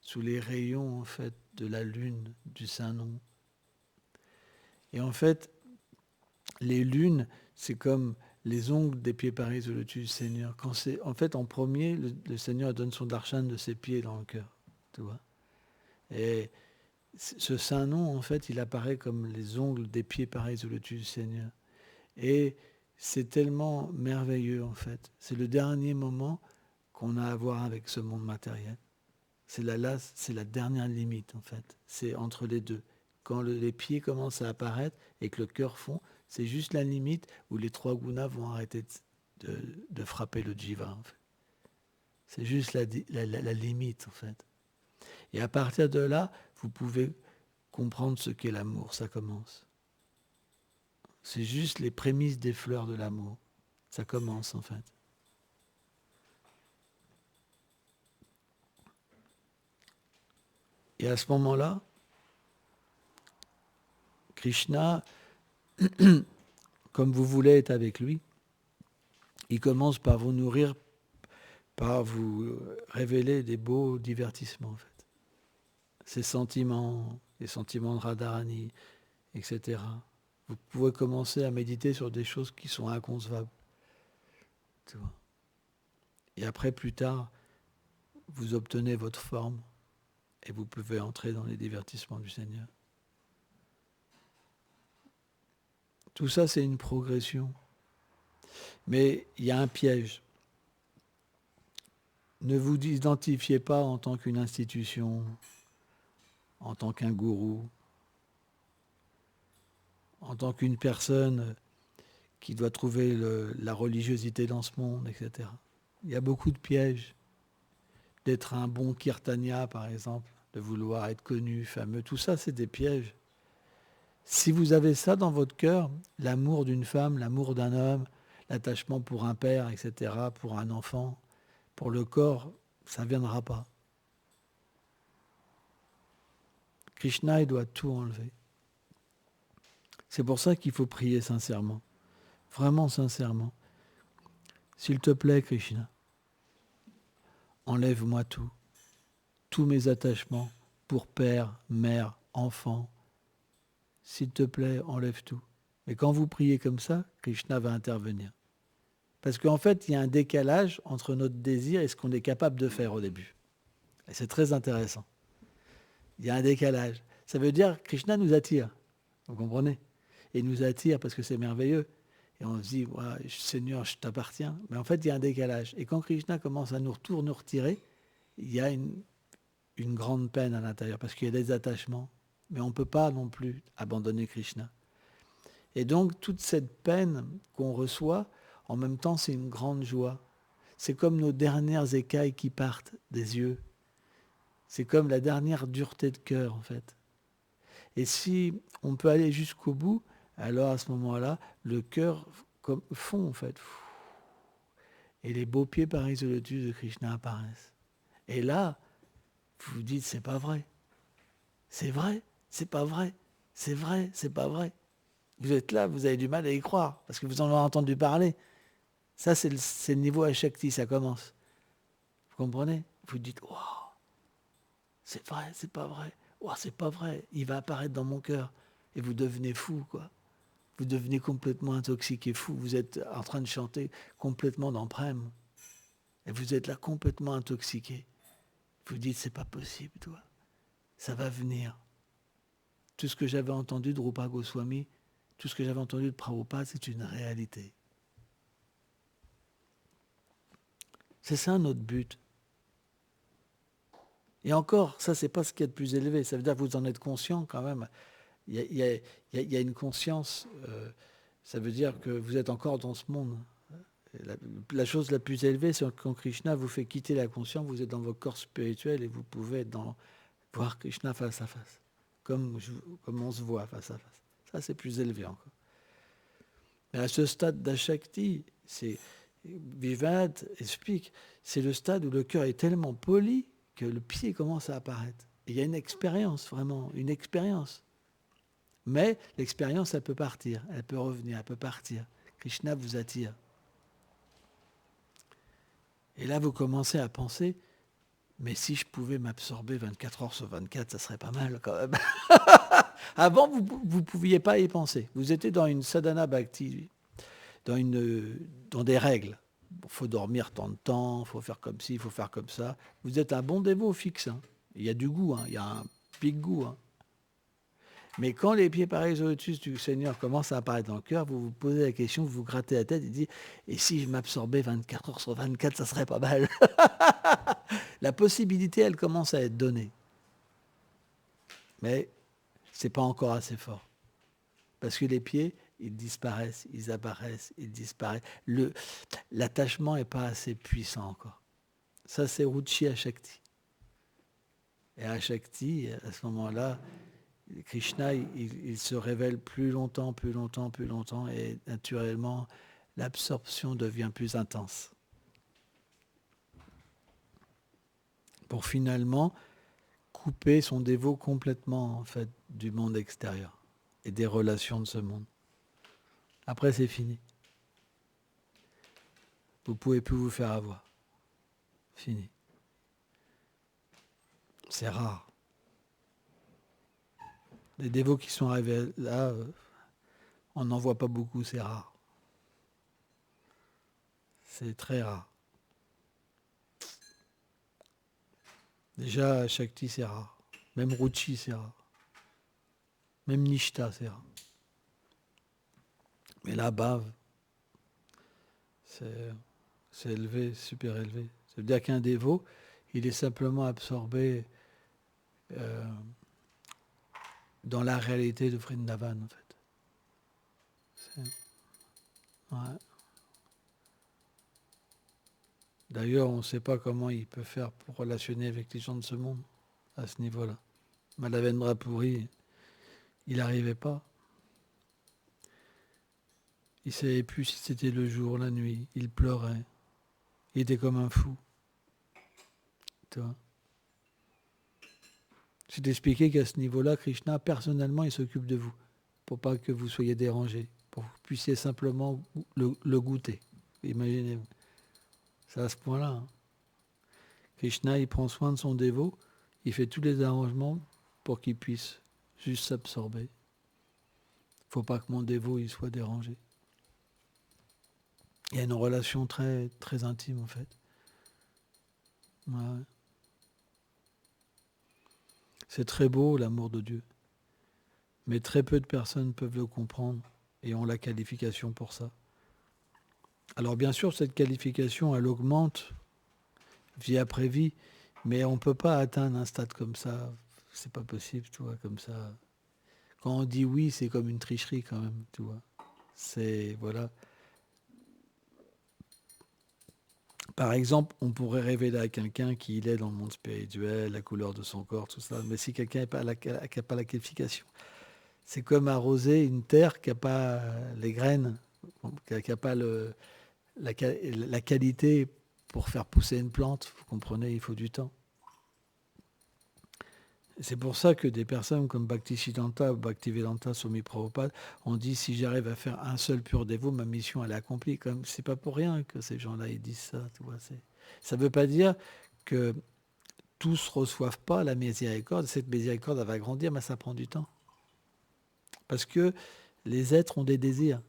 sous les rayons en fait de la lune du Saint-Nom. Et en fait, les lunes, c'est comme les ongles des pieds pareils au lotus du Seigneur. En fait, en premier, le Seigneur donne son darshan de ses pieds dans le cœur. Tu vois. Et ce Saint-Nom, en fait, il apparaît comme les ongles des pieds pareils au lotus du Seigneur. Et c'est tellement merveilleux, en fait. C'est le dernier moment qu'on a à voir avec ce monde matériel. C'est la dernière limite, en fait. C'est entre les deux. Quand les pieds commencent à apparaître et que le cœur fond, c'est juste la limite où les trois gunas vont arrêter de frapper le jiva, en fait. C'est juste la limite, en fait. Et à partir de là, vous pouvez comprendre ce qu'est l'amour. Ça commence. C'est juste les prémices des fleurs de l'amour. Ça commence, en fait. Et à ce moment-là, Krishna, comme vous voulez être avec lui, il commence par vous nourrir, par vous révéler des beaux divertissements, en fait. Ses sentiments, les sentiments de Radharani, etc. Vous pouvez commencer à méditer sur des choses qui sont inconcevables. Tu vois. Et après, plus tard, vous obtenez votre forme et vous pouvez entrer dans les divertissements du Seigneur. Tout ça, c'est une progression. Mais il y a un piège. Ne vous identifiez pas en tant qu'une institution, en tant qu'un gourou, en tant qu'une personne qui doit trouver la religiosité dans ce monde, etc. Il y a beaucoup de pièges. D'être un bon kirtania, par exemple, de vouloir être connu, fameux, tout ça, c'est des pièges. Si vous avez ça dans votre cœur, l'amour d'une femme, l'amour d'un homme, l'attachement pour un père, etc., pour un enfant, pour le corps, ça ne viendra pas. Krishna, il doit tout enlever. C'est pour ça qu'il faut prier sincèrement, vraiment sincèrement. S'il te plaît, Krishna, enlève-moi tout, tous mes attachements pour père, mère, enfant. S'il te plaît, enlève tout. Mais quand vous priez comme ça, Krishna va intervenir. Parce qu'en fait, il y a un décalage entre notre désir et ce qu'on est capable de faire au début. Et c'est très intéressant. Il y a un décalage. Ça veut dire que Krishna nous attire. Vous comprenez? Et il nous attire parce que c'est merveilleux. Et on se dit, ouais, Seigneur, je t'appartiens. Mais en fait, il y a un décalage. Et quand Krishna commence à nous retirer, il y a une grande peine à l'intérieur parce qu'il y a des attachements. Mais on ne peut pas non plus abandonner Krishna. Et donc, toute cette peine qu'on reçoit, en même temps, c'est une grande joie. C'est comme nos dernières écailles qui partent des yeux. C'est comme la dernière dureté de cœur, en fait. Et si on peut aller jusqu'au bout, alors à ce moment-là, le cœur fond, en fait. Et les beaux pieds pareils au lotus de Krishna apparaissent. Et là, vous vous dites, c'est pas vrai. C'est vrai, c'est pas vrai. C'est vrai, c'est pas vrai. Vous êtes là, vous avez du mal à y croire, parce que vous en avez entendu parler. Ça, c'est le niveau Ashakti, ça commence. Vous comprenez? Vous dites, waouh, c'est vrai, c'est pas vrai. Waouh, c'est pas vrai. Il va apparaître dans mon cœur. Et vous devenez fou, quoi. Vous devenez complètement intoxiqué, fou. Vous êtes en train de chanter complètement dans Prem. Et vous êtes là complètement intoxiqué. Vous dites, c'est pas possible, toi. Ça va venir. Tout ce que j'avais entendu de Rupa Goswami, tout ce que j'avais entendu de Prabhupada, c'est une réalité. C'est ça notre but. Et encore, ça, c'est pas ce qu'il y a de plus élevé. Ça veut dire que vous en êtes conscient quand même. Il y a une conscience. Ça veut dire que vous êtes encore dans ce monde. La chose la plus élevée, c'est quand Krishna vous fait quitter la conscience, vous êtes dans votre corps spirituel et vous pouvez être voir Krishna face à face. Comme on se voit face à face. Ça, c'est plus élevé encore. Mais à ce stade d'Ashakti, Vivad explique, c'est le stade où le cœur est tellement poli que le pied commence à apparaître. Et il y a une expérience, vraiment, une expérience. Mais l'expérience, elle peut partir, elle peut revenir, elle peut partir. Krishna vous attire. Et là, vous commencez à penser, Mais si je pouvais m'absorber 24 heures sur 24, ça serait pas mal quand même. Avant, vous ne pouviez pas y penser. Vous étiez dans une sadhana bhakti, dans des règles. Il faut dormir tant de temps, il faut faire comme ci, il faut faire comme ça. Vous êtes un bon dévot fixe. Hein. Il y a du goût, hein. Il y a un pic goût. Hein. Mais quand les pieds pareils au-dessus du Seigneur commencent à apparaître dans le cœur, vous vous posez la question, vous vous grattez la tête et dites « Et si je m'absorbais 24 heures sur 24, ça serait pas mal ?» La possibilité, elle commence à être donnée. Mais c'est pas encore assez fort. Parce que les pieds, ils disparaissent, ils apparaissent, ils disparaissent. L'attachement n'est pas assez puissant encore. Ça, c'est Ruchi Ashakti. Et Ashakti, à ce moment-là, Krishna, il se révèle plus longtemps, plus longtemps, plus longtemps, et naturellement, l'absorption devient plus intense. Pour finalement couper son dévot complètement, en fait, du monde extérieur et des relations de ce monde. Après, c'est fini. Vous ne pouvez plus vous faire avoir. Fini. C'est rare. Les dévots qui sont arrivés là, on n'en voit pas beaucoup, c'est rare. C'est très rare. Déjà, Shakti, c'est rare. Même Ruchi, c'est rare. Même Nishta, c'est rare. Mais là, Bhav, c'est élevé, super élevé. Ça veut dire qu'un dévot, il est simplement absorbé dans la réalité de Vrindavan, en fait. Ouais. D'ailleurs, on ne sait pas comment il peut faire pour relationner avec les gens de ce monde à ce niveau-là. Madhavendra Puri, il n'arrivait pas. Il ne savait plus si c'était le jour, la nuit. Il pleurait. Il était comme un fou. Tu vois. Je t'ai expliqué qu'à ce niveau-là, Krishna, personnellement, il s'occupe de vous. Pour pas que vous soyez dérangés. Pour que vous puissiez simplement le goûter. Imaginez-vous. C'est à ce point-là. Hein. Krishna, il prend soin de son dévot. Il fait tous les arrangements pour qu'il puisse juste s'absorber. Il ne faut pas que mon dévot il soit dérangé. Il y a une relation très, très intime, en fait. Ouais. C'est très beau, l'amour de Dieu. Mais très peu de personnes peuvent le comprendre et ont la qualification pour ça. Alors bien sûr, cette qualification, elle augmente vie après vie, mais on ne peut pas atteindre un stade comme ça. C'est pas possible, tu vois, comme ça. Quand on dit oui, c'est comme une tricherie quand même, tu vois. C'est, voilà. Par exemple, on pourrait révéler à quelqu'un qui il est dans le monde spirituel, la couleur de son corps, tout ça. Mais si quelqu'un n'a pas la qualification, c'est comme arroser une terre qui n'a pas les graines, qui n'a pas la qualité pour faire pousser une plante. Vous comprenez, il faut du temps. C'est pour ça que des personnes comme Bhaktisiddhanta ou Bhaktivedanta Swami Prabhupada ont dit si j'arrive à faire un seul pur dévot, ma mission elle est accomplie. Comme c'est pas pour rien que ces gens-là ils disent ça. Tu vois, ça ne veut pas dire que tous ne reçoivent pas la miséricorde. Cette miséricorde elle va grandir, mais ça prend du temps. Parce que les êtres ont des désirs.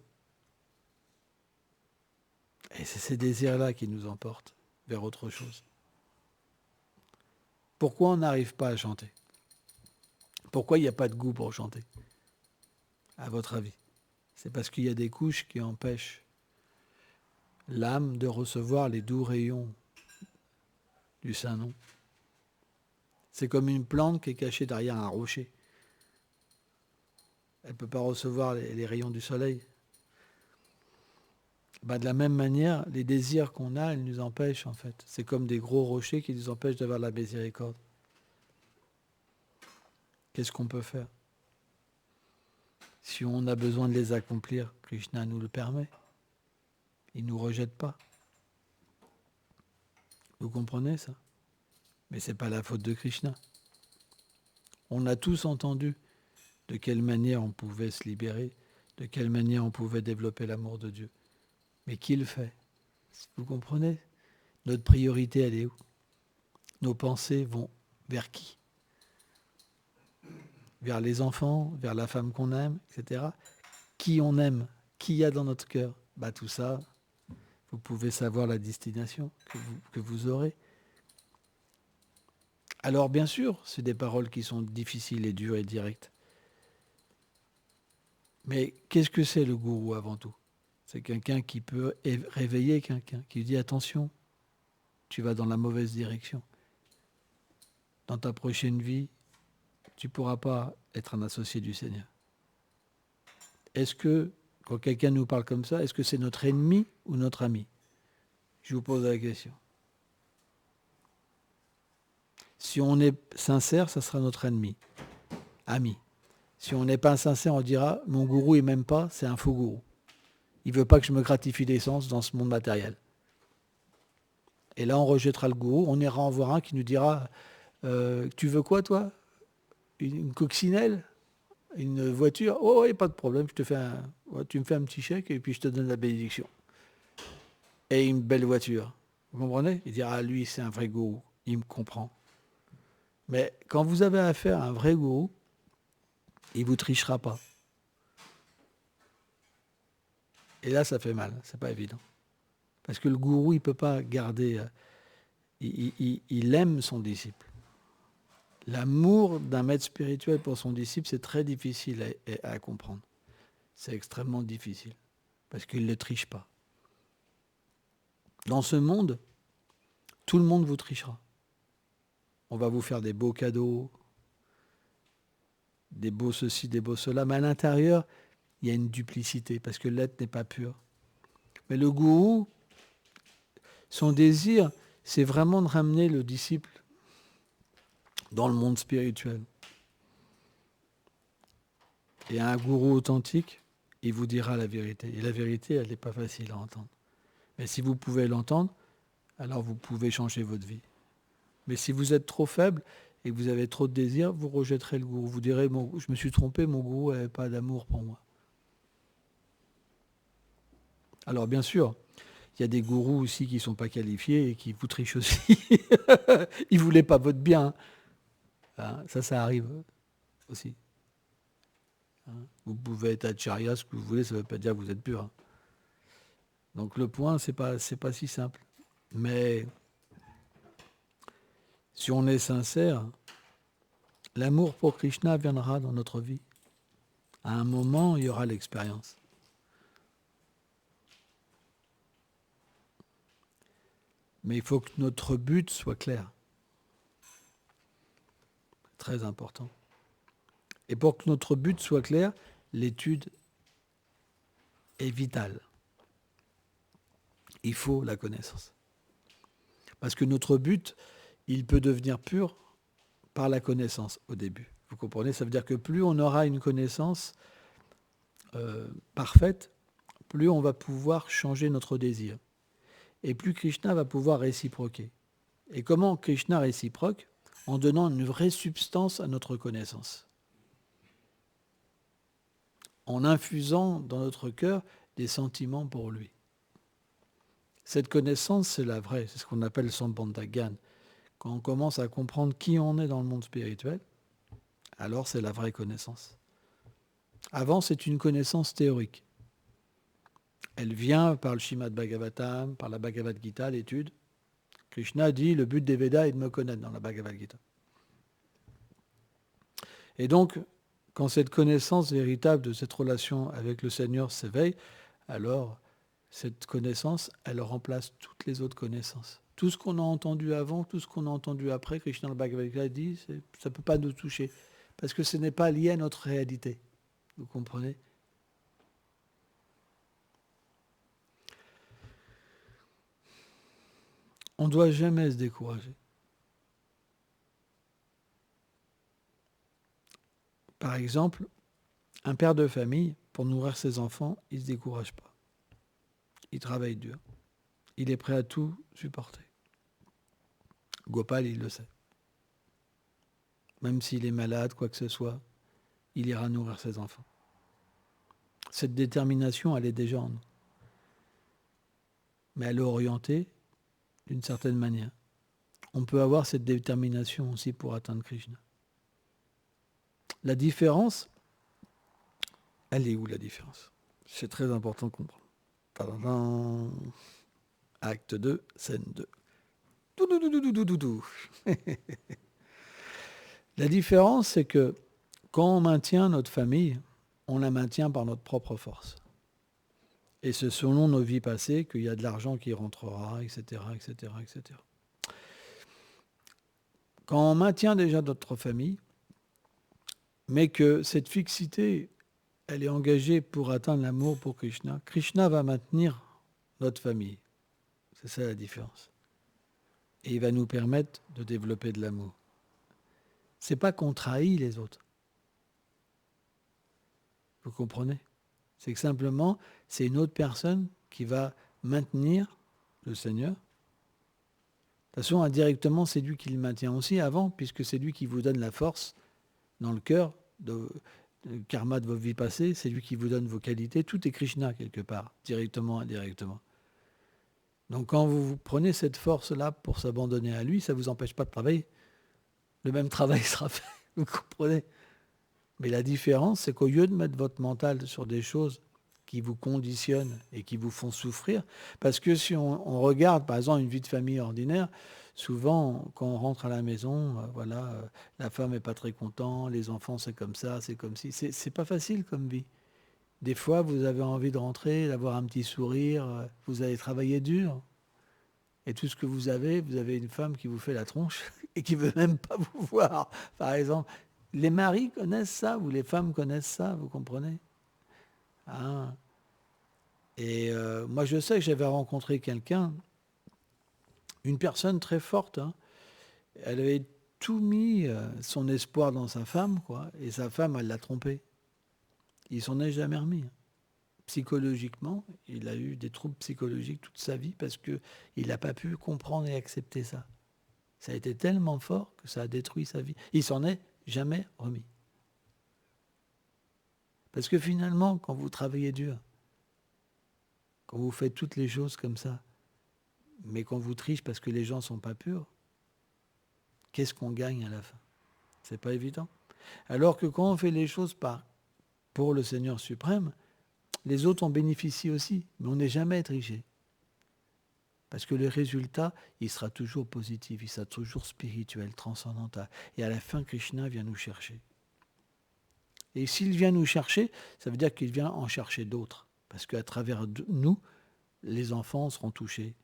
Et c'est ces désirs-là qui nous emportent vers autre chose. Pourquoi on n'arrive pas à chanter? Pourquoi il n'y a pas de goût pour chanter? À votre avis? C'est parce qu'il y a des couches qui empêchent l'âme de recevoir les doux rayons du Saint-Nom. C'est comme une plante qui est cachée derrière un rocher. Elle ne peut pas recevoir les rayons du soleil. De la même manière, les désirs qu'on a, ils nous empêchent en fait. C'est comme des gros rochers qui nous empêchent d'avoir la miséricorde. Qu'est-ce qu'on peut faire? Si on a besoin de les accomplir, Krishna nous le permet. Il ne nous rejette pas. Vous comprenez ça? Mais ce n'est pas la faute de Krishna. On a tous entendu de quelle manière on pouvait se libérer, de quelle manière on pouvait développer l'amour de Dieu. Mais qui le fait? Vous comprenez? Notre priorité, elle est où? nos pensées vont vers qui? Vers les enfants, vers la femme qu'on aime, etc. Qui on aime? Qui y a dans notre cœur? Tout ça, vous pouvez savoir la destination que vous aurez. Alors bien sûr, c'est des paroles qui sont difficiles et dures et directes. Mais qu'est-ce que c'est le gourou avant tout? C'est quelqu'un qui peut réveiller quelqu'un, qui dit attention, tu vas dans la mauvaise direction. Dans ta prochaine vie, tu ne pourras pas être un associé du Seigneur. Est-ce que, quand quelqu'un nous parle comme ça, est-ce que c'est notre ennemi ou notre ami? Je vous pose la question. Si on est sincère, ça sera notre ennemi, ami. Si on n'est pas sincère, on dira, mon gourou, il m'aime pas, c'est un faux gourou. Il ne veut pas que je me gratifie l'essence dans ce monde matériel. Et là, on rejettera le gourou, on ira en voir un qui nous dira, tu veux quoi, toi? Une coccinelle? Une voiture? Oh, oui, pas de problème, tu me fais un petit chèque et puis je te donne la bénédiction. Et une belle voiture. Vous comprenez? Il dira, lui, c'est un vrai gourou, il me comprend. Mais quand vous avez affaire à un vrai gourou, il ne vous trichera pas. Et là, ça fait mal, c'est pas évident. Parce que le gourou, il ne peut pas garder... il aime son disciple. L'amour d'un maître spirituel pour son disciple, c'est très difficile à comprendre. C'est extrêmement difficile. Parce qu'il ne le triche pas. Dans ce monde, tout le monde vous trichera. On va vous faire des beaux cadeaux, des beaux ceci, des beaux cela, mais à l'intérieur, il y a une duplicité, parce que l'être n'est pas pur. Mais le gourou, son désir, c'est vraiment de ramener le disciple dans le monde spirituel. Et un gourou authentique, il vous dira la vérité. Et la vérité, elle n'est pas facile à entendre. Mais si vous pouvez l'entendre, alors vous pouvez changer votre vie. Mais si vous êtes trop faible et que vous avez trop de désirs, vous rejetterez le gourou. Vous direz, je me suis trompé, mon gourou n'avait pas d'amour pour moi. Alors bien sûr, il y a des gourous aussi qui ne sont pas qualifiés et qui vous trichent aussi. Ils ne voulaient pas votre bien. Hein, ça arrive aussi. Hein, vous pouvez être acharya, ce que vous voulez, ça ne veut pas dire que vous êtes pur. Hein. Donc le point, c'est pas si simple. Mais si on est sincère, l'amour pour Krishna viendra dans notre vie. À un moment, il y aura l'expérience. Mais il faut que notre but soit clair. Très important. Et pour que notre but soit clair, l'étude est vitale. Il faut la connaissance. Parce que notre but, il peut devenir pur par la connaissance au début. Vous comprenez? Ça veut dire que plus on aura une connaissance parfaite, plus on va pouvoir changer notre désir. Et plus Krishna va pouvoir réciproquer. Et comment Krishna réciproque? En donnant une vraie substance à notre connaissance. En infusant dans notre cœur des sentiments pour lui. Cette connaissance, c'est la vraie, c'est ce qu'on appelle Sambandha Gyan. Quand on commence à comprendre qui on est dans le monde spirituel, alors c'est la vraie connaissance. Avant, c'est une connaissance théorique. Elle vient par le Srimad Bhagavatam, par la Bhagavad Gita, l'étude. Krishna dit, le but des Védas est de me connaître dans la Bhagavad Gita. Et donc, quand cette connaissance véritable de cette relation avec le Seigneur s'éveille, alors cette connaissance, elle remplace toutes les autres connaissances. Tout ce qu'on a entendu avant, tout ce qu'on a entendu après, Krishna le Bhagavad Gita dit, ça ne peut pas nous toucher, parce que ce n'est pas lié à notre réalité. Vous comprenez? On ne doit jamais se décourager. Par exemple, un père de famille, pour nourrir ses enfants, il ne se décourage pas. Il travaille dur. Il est prêt à tout supporter. Gopal, il le sait. Même s'il est malade, quoi que ce soit, il ira nourrir ses enfants. Cette détermination, elle est déjà en nous. Mais elle est orientée d'une certaine manière. on peut avoir cette détermination aussi pour atteindre Krishna. La différence, elle est où la différence? C'est très important de comprendre. Tadadam. Acte 2, scène 2. Doudou. La différence, c'est que quand on maintient notre famille, on la maintient par notre propre force. Et c'est selon nos vies passées qu'il y a de l'argent qui rentrera, etc., etc., etc. Quand on maintient déjà notre famille, mais que cette fixité, elle est engagée pour atteindre l'amour pour Krishna, Krishna va maintenir notre famille. C'est ça la différence. Et il va nous permettre de développer de l'amour. C'est pas qu'on trahit les autres. Vous comprenez? C'est que simplement, c'est une autre personne qui va maintenir le Seigneur. De toute façon, indirectement, c'est lui qui le maintient aussi avant, puisque c'est lui qui vous donne la force dans le cœur, le karma de vos vies passées, c'est lui qui vous donne vos qualités. Tout est Krishna quelque part, directement, indirectement. Donc quand vous prenez cette force-là pour s'abandonner à lui, ça ne vous empêche pas de travailler. Le même travail sera fait, vous comprenez? Mais la différence, c'est qu'au lieu de mettre votre mental sur des choses qui vous conditionnent et qui vous font souffrir, parce que si on regarde, par exemple, une vie de famille ordinaire, souvent, quand on rentre à la maison, la femme n'est pas très contente, les enfants, c'est comme ça, c'est comme si. C'est pas facile comme vie. Des fois, vous avez envie de rentrer, d'avoir un petit sourire, vous allez travailler dur. Et tout ce que vous avez une femme qui vous fait la tronche et qui veut même pas vous voir, par exemple. Les maris connaissent ça, ou les femmes connaissent ça, vous comprenez? Hein? Et moi, je sais que j'avais rencontré quelqu'un, une personne très forte. Hein. Elle avait tout mis son espoir dans sa femme, quoi. Et sa femme, elle l'a trompé. Il s'en est jamais remis. Hein. Psychologiquement, il a eu des troubles psychologiques toute sa vie parce qu'il n'a pas pu comprendre et accepter ça. Ça a été tellement fort que ça a détruit sa vie. Il s'en est jamais remis. Parce que finalement, quand vous travaillez dur, quand vous faites toutes les choses comme ça, mais qu'on vous triche parce que les gens ne sont pas purs, qu'est-ce qu'on gagne à la fin? C'est pas évident. Alors que quand on fait les choses pour le Seigneur suprême, les autres en bénéficient aussi, mais on n'est jamais triché. Parce que le résultat, il sera toujours positif, il sera toujours spirituel, transcendantal. Et à la fin, Krishna vient nous chercher. Et s'il vient nous chercher, ça veut dire qu'il vient en chercher d'autres. Parce qu'à travers nous, les enfants seront touchés,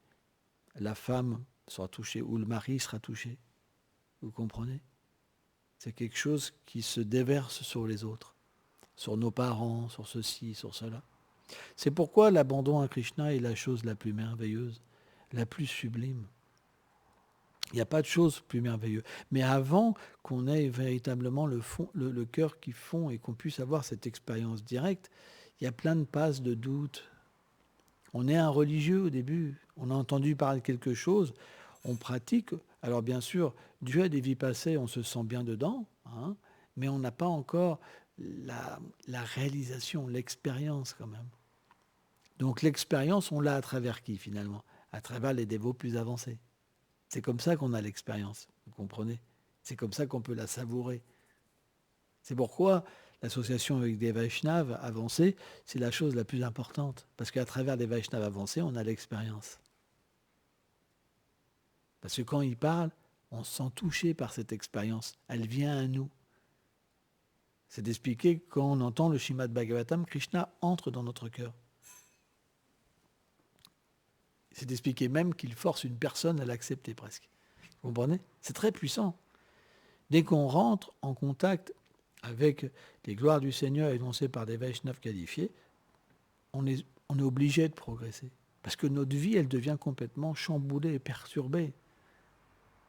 la femme sera touchée, ou le mari sera touché. Vous comprenez? C'est quelque chose qui se déverse sur les autres, sur nos parents, sur ceci, sur cela. C'est pourquoi l'abandon à Krishna est la chose la plus merveilleuse, la plus sublime. Il n'y a pas de chose plus merveilleuse. Mais avant qu'on ait véritablement le cœur qui fond et qu'on puisse avoir cette expérience directe, il y a plein de passes de doute. On est un religieux au début, on a entendu parler de quelque chose, on pratique. Alors bien sûr, Dieu a des vies passées, on se sent bien dedans, hein, mais on n'a pas encore la réalisation, l'expérience quand même. Donc l'expérience, on l'a à travers qui finalement? À travers les dévots plus avancés. C'est comme ça qu'on a l'expérience, vous comprenez? C'est comme ça qu'on peut la savourer. C'est pourquoi l'association avec des Vaishnavas avancés, c'est la chose la plus importante. Parce qu'à travers des Vaishnavas avancés, on a l'expérience. Parce que quand ils parlent, on se sent touché par cette expérience. Elle vient à nous. C'est d'expliquer que quand on entend le Srimad Bhagavatam, Krishna entre dans notre cœur. C'est d'expliquer même qu'il force une personne à l'accepter presque. Vous comprenez? C'est très puissant. Dès qu'on rentre en contact avec les gloires du Seigneur énoncées par des Vaishnavas qualifiés, on est obligé de progresser. Parce que notre vie, elle devient complètement chamboulée et perturbée.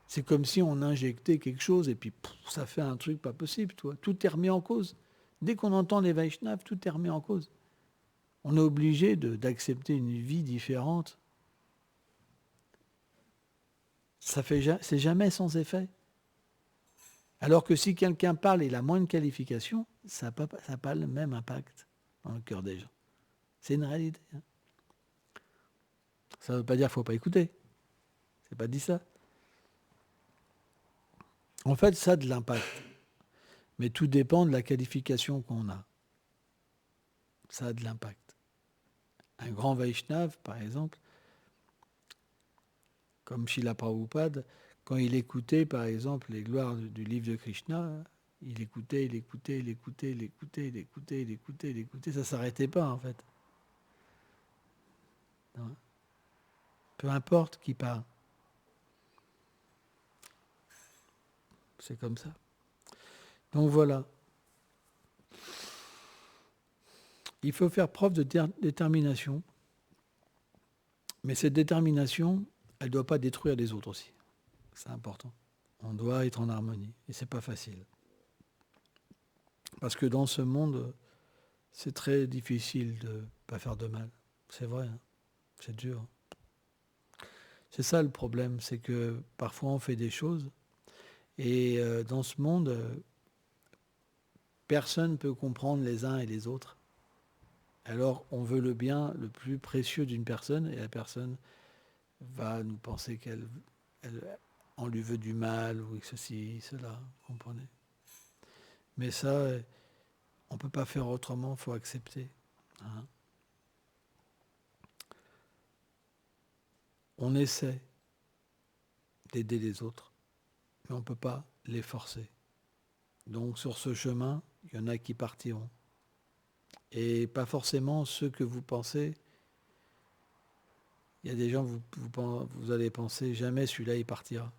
C'est comme si on injectait quelque chose et puis ça fait un truc pas possible. Tout est remis en cause. Dès qu'on entend les Vaishnavas, tout est remis en cause. On est obligé d'accepter une vie différente. C'est jamais sans effet. Alors que si quelqu'un parle et il a moins de qualifications, ça n'a pas le même impact dans le cœur des gens. C'est une réalité. Hein. Ça ne veut pas dire qu'il ne faut pas écouter. C'est pas dit ça. En fait, ça a de l'impact. Mais tout dépend de la qualification qu'on a. Ça a de l'impact. Un grand Vaishnav, par exemple, comme Srila Prabhupada, quand il écoutait, par exemple, les gloires du livre de Krishna, il écoutait, ça ne s'arrêtait pas, en fait. Non. Peu importe qui parle. C'est comme ça. Donc voilà. Il faut faire preuve de détermination, mais cette détermination, elle ne doit pas détruire les autres aussi. C'est important. On doit être en harmonie, et c'est pas facile. Parce que dans ce monde, c'est très difficile de ne pas faire de mal. C'est vrai, hein. C'est dur. C'est ça le problème, c'est que parfois on fait des choses, et dans ce monde, personne ne peut comprendre les uns et les autres. Alors on veut le bien le plus précieux d'une personne, et la personne va nous penser on lui veut du mal, ou ceci, cela, vous comprenez. Mais ça, on ne peut pas faire autrement, il faut accepter. Hein. On essaie d'aider les autres, mais on ne peut pas les forcer. Donc sur ce chemin, il y en a qui partiront. Et pas forcément ceux que vous pensez. Il y a des gens, vous allez penser, jamais celui-là il partira.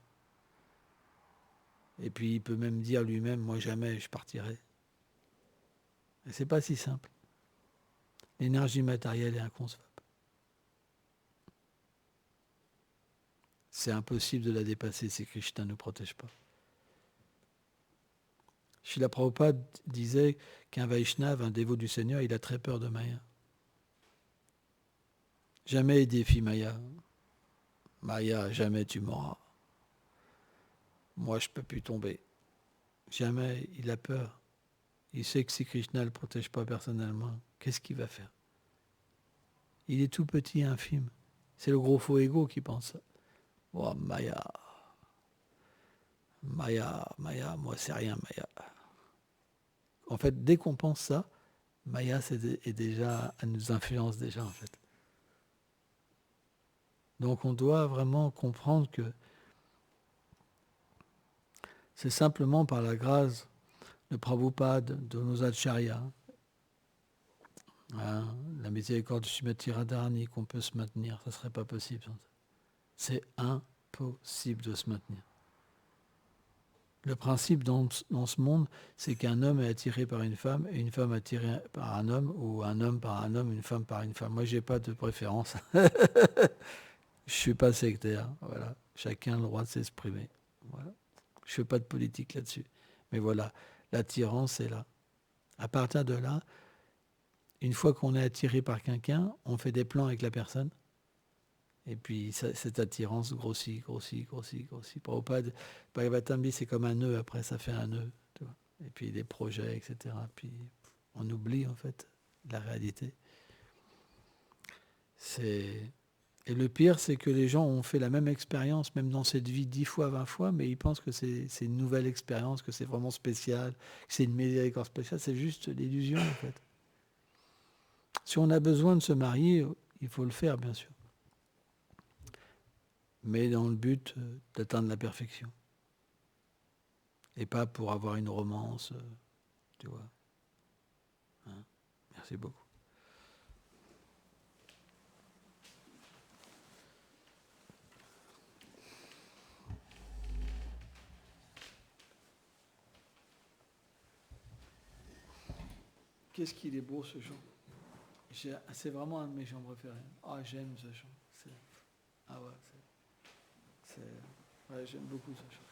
Et puis il peut même dire lui-même, moi jamais je partirai. Et c'est pas si simple. L'énergie matérielle est inconcevable. C'est impossible de la dépasser si Krishna ne nous protège pas. Srila Prabhupada disait qu'un Vaishnava, un dévot du Seigneur, il a très peur de Maya. Jamais il défie Maya. Maya, jamais tu m'auras. Moi, je ne peux plus tomber. Jamais il a peur. Il sait que si Krishna ne le protège pas personnellement, qu'est-ce qu'il va faire? Il est tout petit et infime. C'est le gros faux ego qui pense ça. Oh, Maya, moi c'est rien, Maya. En fait, dès qu'on pense ça, Maya est déjà, elle nous influence déjà en fait. Donc on doit vraiment comprendre que c'est simplement par la grâce de Prabhupada, de nos acharyas, hein, la miséricorde du Srimati Radharani qu'on peut se maintenir. Ça ne serait pas possible. C'est impossible de se maintenir. Le principe dans ce monde, c'est qu'un homme est attiré par une femme et une femme attirée par un homme, ou un homme par un homme, une femme par une femme. Moi, je n'ai pas de préférence. Je ne suis pas sectaire. Voilà. Chacun a le droit de s'exprimer. Voilà. Je ne fais pas de politique là-dessus. Mais voilà, l'attirance est là. À partir de là, une fois qu'on est attiré par quelqu'un, on fait des plans avec la personne. Et puis cette attirance grossit. Prabhupada, Bhagavatambi, c'est comme un nœud, après ça fait un nœud. Tu vois. Et puis des projets, etc. Puis on oublie en fait la réalité. Et le pire, c'est que les gens ont fait la même expérience, même dans cette vie 10 fois, 20 fois, mais ils pensent que c'est une nouvelle expérience, que c'est vraiment spécial, que c'est une miséricorde spéciale. C'est juste l'illusion en fait. Si on a besoin de se marier, il faut le faire, bien sûr. Mais dans le but d'atteindre la perfection. Et pas pour avoir une romance, tu vois. Hein. Merci beaucoup. Qu'est-ce qu'il est beau ce chant. C'est vraiment un de mes chants préférés. Ah, j'aime ce chant. Ah ouais, ouais, j'aime beaucoup ce chant.